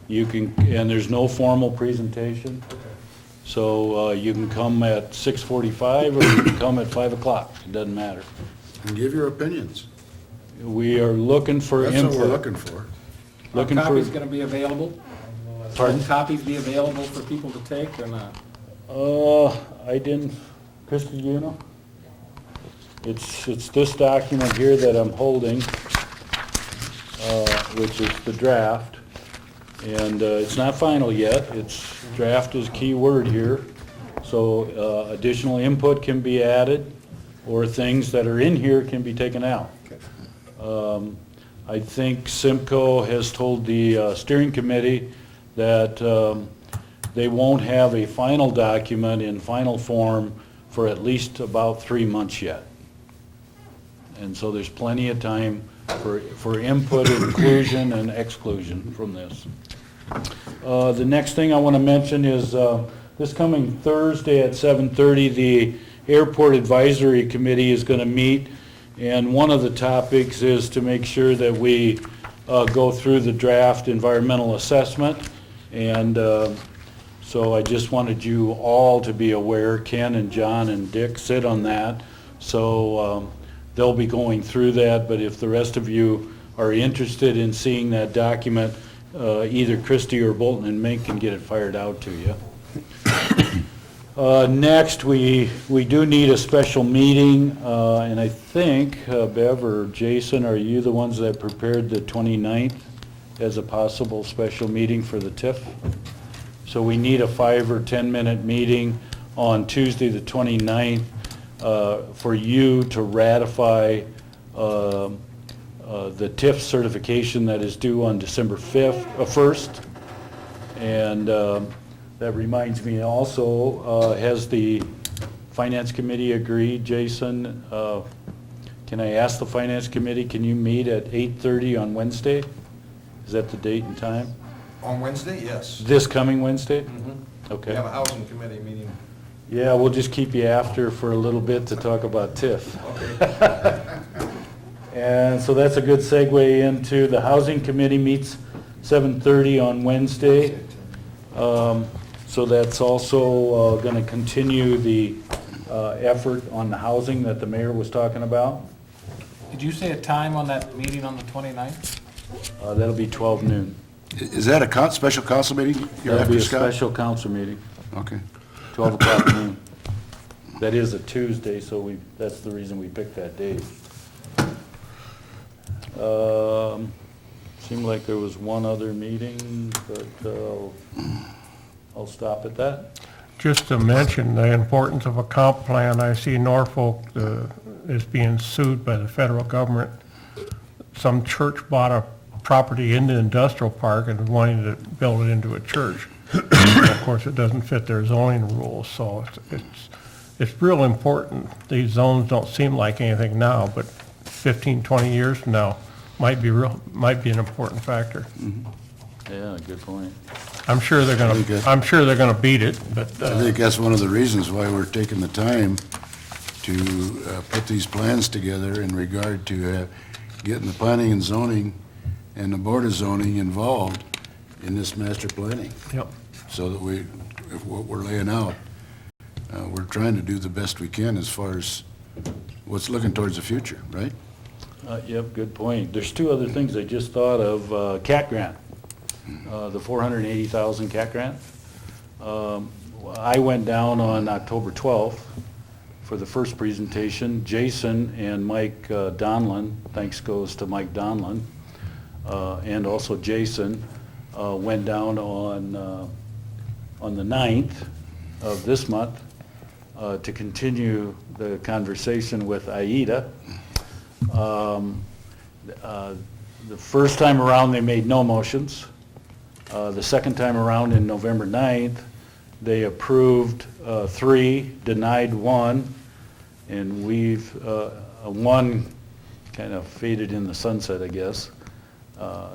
You can, and there's no formal presentation. So you can come at 6:45 or you can come at 5 o'clock. It doesn't matter. And give your opinions. We are looking for That's input. what we're looking for. Looking Are for, copies gonna be available? Pardon? Will copies be available for people to take or not? I didn't, Krista, do you know? It's this document here that I'm holding, which is the draft. And it's not final yet. It's, draft is key word here. So additional input can be added, or things that are in here can be taken out. I think Simco has told the steering committee that they won't have a final document in final form for at least about 3 months yet. And so there's plenty of time for input, inclusion, and exclusion from this. The next thing I want to mention is this coming Thursday at 7:30, the Airport Advisory Committee is going to meet, and one of the topics is to make sure that we go through the draft environmental assessment. And so I just wanted you all to be aware, Ken and John and Dick sit on that. So they'll be going through that, but if the rest of you are interested in seeing that document, either Christie or Bolton and Mink can get it fired out to you. Next, we do need a special meeting, and I think Bev or Jason, are you the ones that prepared the 29th as a possible special meeting for the TIF? So we need a 5 or 10-minute meeting on Tuesday, the 29th, for you to ratify the TIF certification that is due on December 1st. And that reminds me also, has the Finance Committee agreed, Jason? Can I ask the Finance Committee, can you meet at 8:30 on Wednesday? Is that the date and time? On Wednesday, yes. This coming Wednesday? We Okay. have a housing committee meeting. Yeah, we'll just keep you after for a little bit to talk about TIF. Okay. And so that's a good segue into the Housing Committee meets 7:30 on Wednesday. So that's also going to continue the effort on the housing that the mayor was talking about. Did you say a time on that meeting on the 29th? That'll be 12 noon. Is that a special council meeting you're That'll be after, a Scott? special council meeting, Okay. 12 o'clock noon. That is a Tuesday, so that's the reason we picked that date. Seemed like there was one other meeting, but I'll stop at that. Just to mention the importance of a comp plan, I see Norfolk is being sued by the federal government. Some church bought a property in the industrial park and is wanting to build it into a church. Of course, it doesn't fit their zoning rules, so it's real important. These zones don't seem like anything now, but 15, 20 years from now might be an important factor. Yeah, good point. I'm sure they're gonna beat it, but, I think that's one of the reasons why we're taking the time to put these plans together in regard to getting the planning and zoning and the board of zoning involved in this master planning. yep. So that if what we're laying out, we're trying to do the best we can as far as what's looking towards the future, right? Yep, good point. There's two other things I just thought of. CAT grant, the $480,000 CAT grant. I went down on October 12th for the first presentation. Jason and Mike Donlin, thanks goes to Mike Donlin, and also Jason, went down on the 9th of this month to continue the conversation with AIDA. The first time around, they made no motions. The second time around, in November 9th, they approved 3, denied 1, and one kind of faded in the sunset, I guess.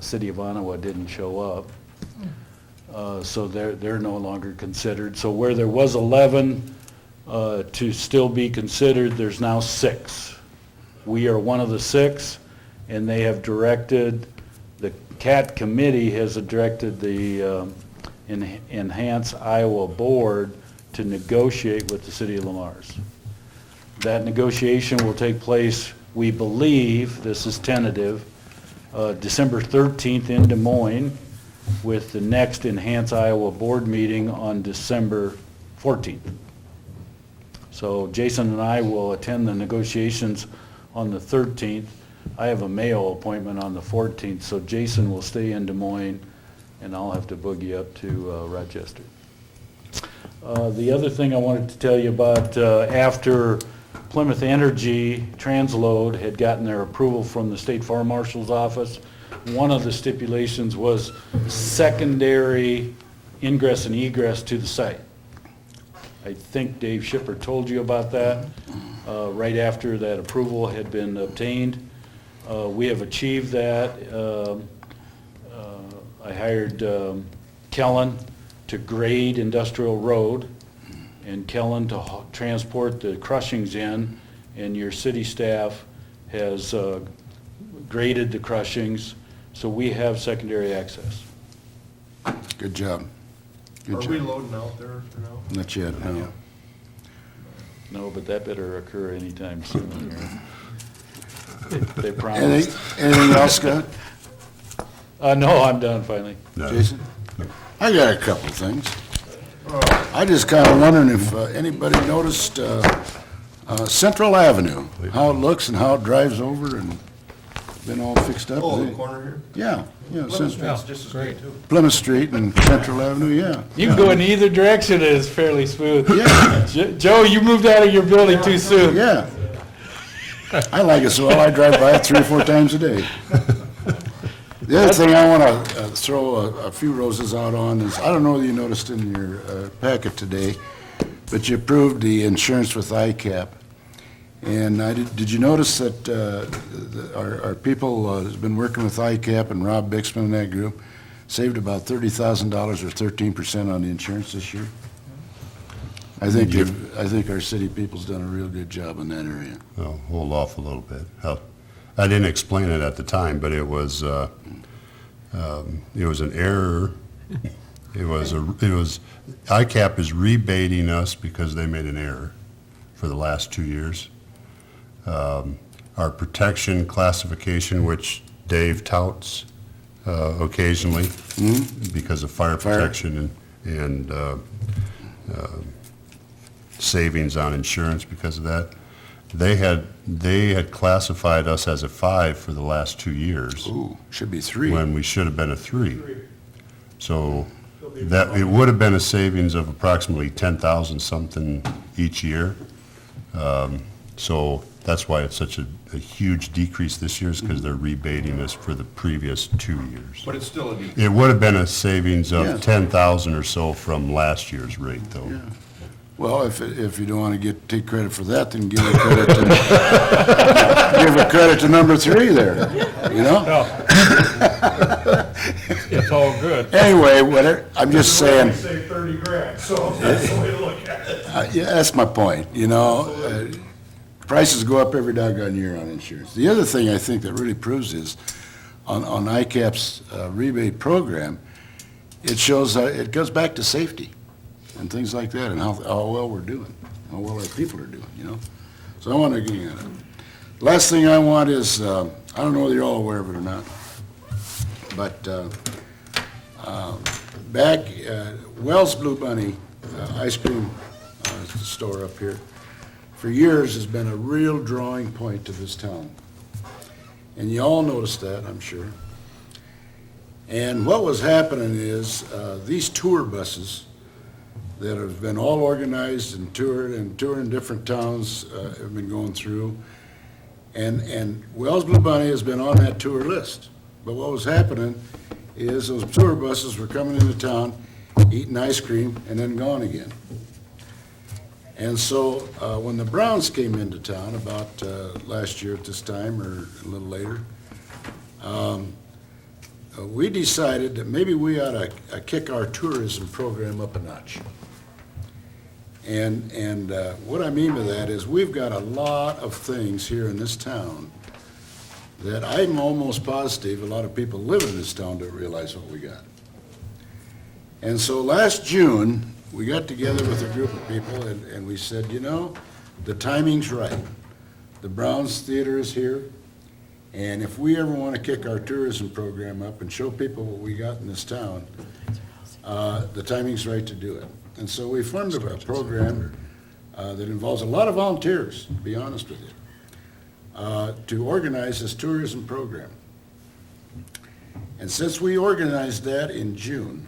City of Ottawa didn't show up. So they're no longer considered. So where there was 11 to still be considered, there's now 6. We are one of the 6, and they have directed, the CAT committee has directed the Enhance Iowa Board to negotiate with the city of Lamars. That negotiation will take place, we believe, this is tentative, December 13th in Des Moines, with the next Enhance Iowa Board meeting on December 14th. So Jason and I will attend the negotiations on the 13th. I have a Mayo appointment on the 14th, so Jason will stay in Des Moines, and I'll have to boogie up to Rochester. The other thing I wanted to tell you about, after Plymouth Energy Transload had gotten their approval from the State Farm Marshal's office, one of the stipulations was secondary ingress and egress to the site. I think Dave Shipper told you about that, right after that approval had been obtained. We have achieved that. I hired Kellen to grade Industrial Road, and Kellen to transport the crushings in, and your city staff has graded the crushings, so we have secondary access. Good job. Good Are job. we loading out there for now? Not yet, no. No, but that better occur anytime soon here. They promised. Anything else, Scott? No, I'm done finally. No. Jason? I got a couple of things. I just kind of wondering if anybody noticed Central Avenue, how it looks and how it drives over and been all fixed up. Oh, the corner here? Yeah, yeah, Plymouth Central- Street's just as good, too. Plymouth Street and Central Avenue, yeah. You can go in either direction, and it's fairly smooth. Yeah, Joe, you moved out of your building too soon. yeah. I like it, so I drive by it 3 or 4 times a day. The other thing I want to throw a few roses out on is, I don't know whether you noticed in your packet today, but you approved the insurance with ICAP. And did you notice that our people has been working with ICAP and Rob Bixman and that group, saved about $30,000 or 13% on the insurance this year? I think our city people's done a real good job in that area. I'll hold off a little bit. I didn't explain it at the time, but it was an error. ICAP is rebating us because they made an error for the last 2 years. Our protection classification, which Dave touts occasionally because of fire protection and savings on insurance because of that. They had classified us as a 5 for the last 2 years. Ooh, should be 3. When we should have been a 3. So that, it would have been a savings of approximately 10,000 something each year. So that's why it's such a huge decrease this year, is because they're rebating us for the previous 2 years. But it's still a decrease. It would have been a savings Yeah. of 10,000 or so from last year's rate, though. Yeah. Well, if you don't want to take credit for that, then give a credit to, give a credit to number 3 there, you know? It's all good. Anyway, whatever, I'm just saying, Say 30 grand, so that's the way to look at it. yeah, that's my point, you know? Prices go up every doggone year on insurance. The other thing I think that really proves is, on ICAP's rebate program, it shows, it goes back to safety and things like that, and how well we're doing, how well our people are doing, you know? So I want to get at it. Last thing I want is, I don't know whether you're all aware of it or not, but Wells Blue Bunny ice cream store up here, for years has been a real drawing point to this town. And you all noticed that, I'm sure. And what was happening is, these tour buses that have been all organized and touring different towns have been going through. And Wells Blue Bunny has been on that tour list. But what was happening is those tour buses were coming into town, eating ice cream, and then gone again. And so when the Browns came into town about last year at this time or a little later, we decided that maybe we ought to kick our tourism program up a notch. And what I mean by that is we've got a lot of things here in this town that I'm almost positive a lot of people live in this town don't realize what we got. And so last June, we got together with a group of people and we said, you know, the timing's right. The Browns Theater is here, and if we ever want to kick our tourism program up and show people what we got in this town, the timing's right to do it. And so we formed a program that involves a lot of volunteers, to be honest with you, to organize this tourism program. And since we organized that in June,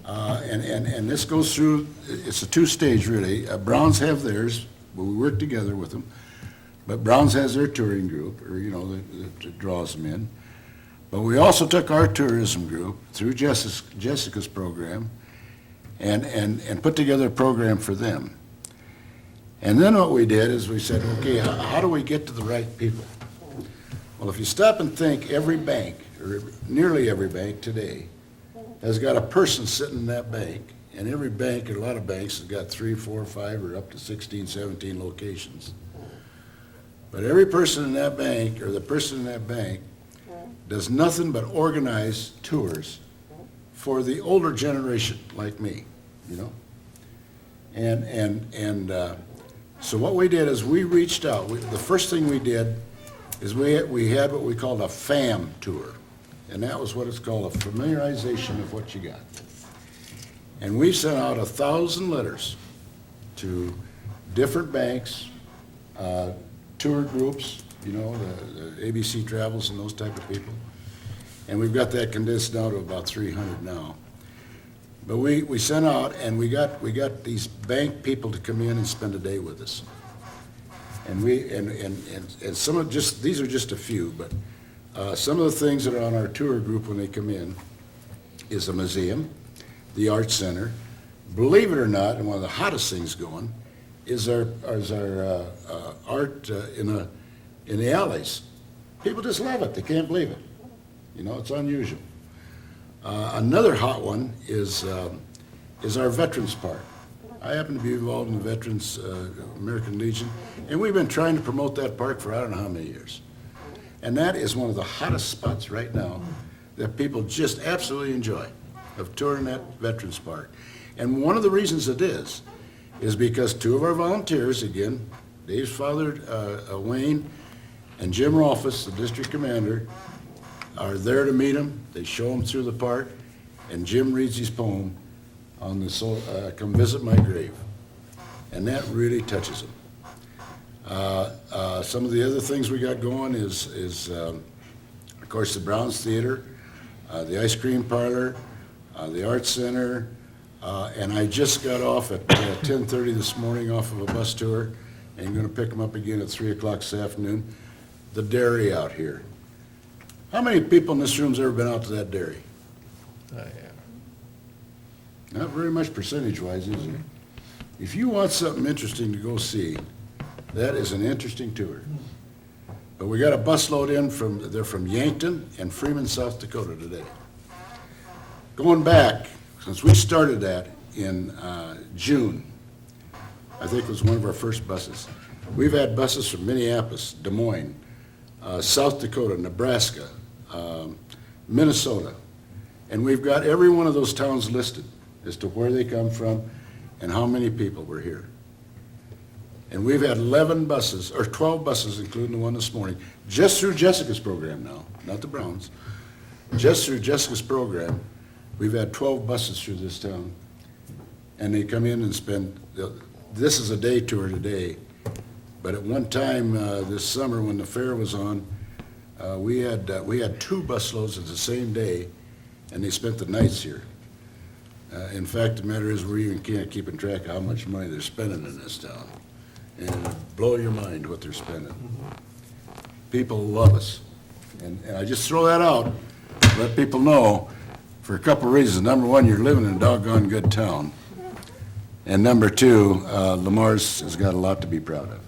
and this goes through, it's a 2-stage really. Browns have theirs, but we work together with them. But Browns has their touring group, or, you know, that draws them in. But we also took our tourism group through Jessica's program and put together a program for them. And then what we did is we said, okay, how do we get to the right people? Well, if you stop and think, every bank, or nearly every bank today, has got a person sitting in that bank, and every bank, or a lot of banks, has got 3, 4, 5, or up to 16, 17 locations. But every person in that bank, or the person in that bank, does nothing but organize tours for the older generation, like me, you know? So what we did is we reached out. The first thing we did is we had what we called a FAM tour. And that was what it's called, a familiarization of what you got. And we've sent out 1,000 letters to different banks, tour groups, you know, the ABC Travels and those type of people. And we've got that condensed down to about 300 now. But we sent out, and we got these bank people to come in and spend a day with us. And and some of these are just a few, but some of the things that are on our tour group when they come in is a museum, the art center. Believe it or not, and one of the hottest things going is our art in the alleys. People just love it. They can't believe it. You know, it's unusual. Another hot one is our Veterans Park. I happen to be involved in the Veterans American Legion, and we've been trying to promote that park for I don't know how many years. And that is one of the hottest spots right now that people just absolutely enjoy, of touring that Veterans Park. And one of the reasons it is because two of our volunteers, again, Dave's father, Wayne, and Jim Rolfus, the district commander, are there to meet him. They show him through the park, and Jim reads his poem on the Come Visit My Grave. And that really touches him. Some of the other things we got going is of course, the Browns Theater, the ice cream parlor, the art center, and I just got off at 10:30 this morning off of a bus tour, and I'm going to pick them up again at 3 o'clock this afternoon. The dairy out here. How many people in this room's ever been out to that dairy? Not very much percentage-wise, is there? If you want something interesting to go see, that is an interesting tour. But we got a busload in they're from Yankton and Freeman, South Dakota today. Going back, since we started that in June, I think it was one of our first buses. We've had buses from Minneapolis, Des Moines, South Dakota, Nebraska, Minnesota, and we've got every one of those towns listed as to where they come from and how many people were here. And we've had 11 buses, or 12 buses, including the one this morning, just through Jessica's program now, not the Browns. Just through Jessica's program, we've had 12 buses through this town. And they come in and spend, this is a day tour today, but at one time this summer when the fair was on, we had 2 busloads at the same day, and they spent the nights here. In fact, the matter is, we even can't keep track of how much money they're spending in this town. And it'll blow your mind what they're spending. People love us. And I just throw that out, let people know, for a couple of reasons. Number one, you're living in a doggone good town. And number two, Lamar's has got a lot to be proud of.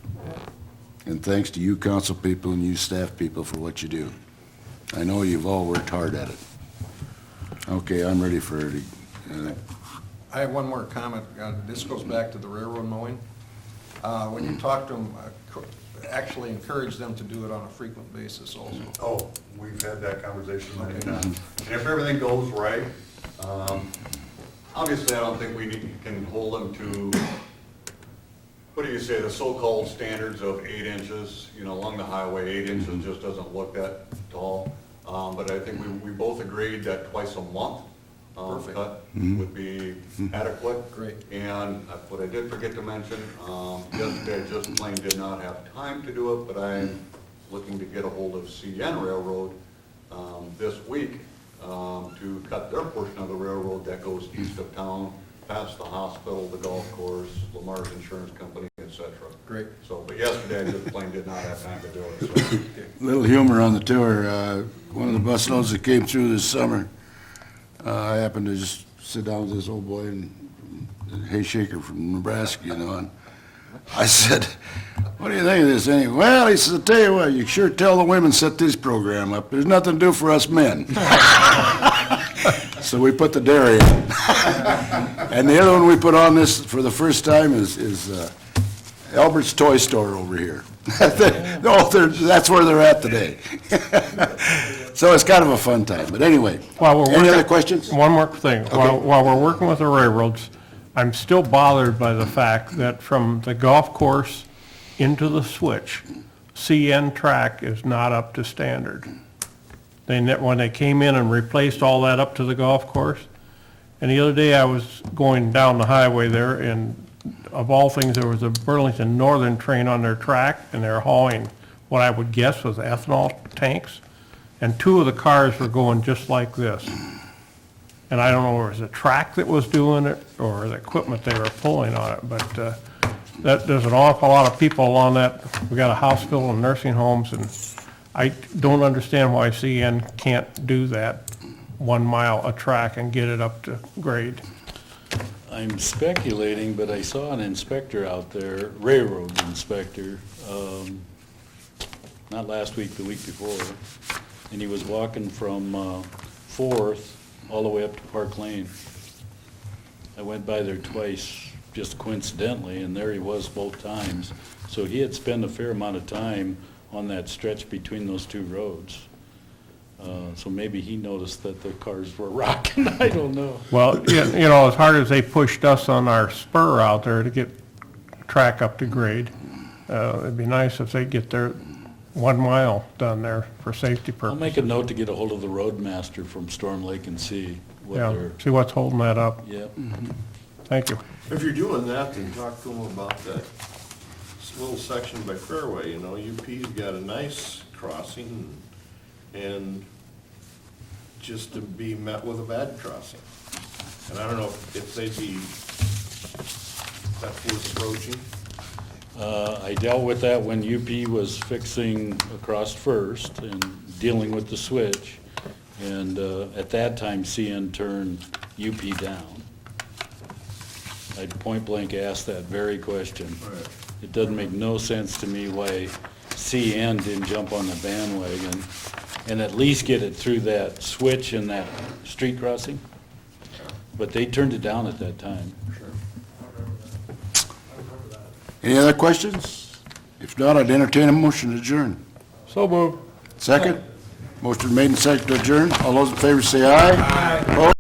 And thanks to you council people and you staff people for what you do. I know you've all worked hard at it. Okay, I'm ready for it. I have one more comment. This goes back to the railroad mowing. When you talk to them, actually encourage them to do it on a frequent basis also. Oh, we've had that conversation many times. And if everything goes right, obviously I don't think we can hold them to, what do you say, the so-called standards of 8 inches, you know, along the highway, 8 inches just doesn't look that tall. But I think we both agreed that twice a month cut would be adequate. Great. And what I did forget to mention, yesterday I just plain did not have time to do it, but I'm looking to get a hold of CN Railroad this week to cut their portion of the railroad that goes east of town, past the hospital, the golf course, Lamar's Insurance Company, et cetera. Great. So, but yesterday I just plain did not have time to do it. So. Little humor on the tour. One of the busloads that came through this summer, I happened to just sit down with this old boy and hay shaker from Nebraska, you know, and I said, "What do you think of this anyway?" "Well," he says, "I'll tell you what, you sure tell the women set this program up. There's nothing to do for us men." So we put the dairy in. And the other one we put on this for the first time is Albert's Toy Store over here. That's where they're at today. So it's kind of a fun time. But anyway, any other questions? One more thing. Okay. While we're working with the railroads, I'm still bothered by the fact that from the golf course into the switch, CN track is not up to standard. When they came in and replaced all that up to the golf course, and the other day I was going down the highway there, and of all things, there was a Burlington Northern train on their track, and they're hauling what I would guess was ethanol tanks, and two of the cars were going just like this. And I don't know if it was the track that was doing it, or the equipment they were pulling on it, but there's an awful lot of people on that. We got a house full of nursing homes, and I don't understand why CN can't do that 1 mile a track and get it up to grade. I'm speculating, but I saw an inspector out there, railroad inspector, not last week, the week before, and he was walking from Fourth all the way up to Park Lane. I went by there twice, just coincidentally, and there he was both times. So he had spent a fair amount of time on that stretch between those two roads. So maybe he noticed that the cars were rocking, I don't know. Well, you know, as hard as they pushed us on our spur out there to get track up to grade, it'd be nice if they get their 1 mile done there for safety I'll purposes. make a note to get a hold of the roadmaster from Storm Lake and see what Yeah, they're, see what's holding that up. yep. Thank you. If you're doing that, then talk to them about that little section by Fairway, you know, UP's got a nice crossing and just to be met with a bad crossing. And I don't know if they'd be, that's worth approaching. I dealt with that when UP was fixing across First and dealing with the switch. And at that time, CN turned UP down. I point blank asked that very question. It doesn't make no sense to me why CN didn't jump on the bandwagon and at least get it through that switch and that street crossing. But they turned it down at that time. Any other questions? If not, I'd entertain a motion to adjourn. So moved. Second? Motion made and seconded to adjourn. All those in favor say aye. Aye.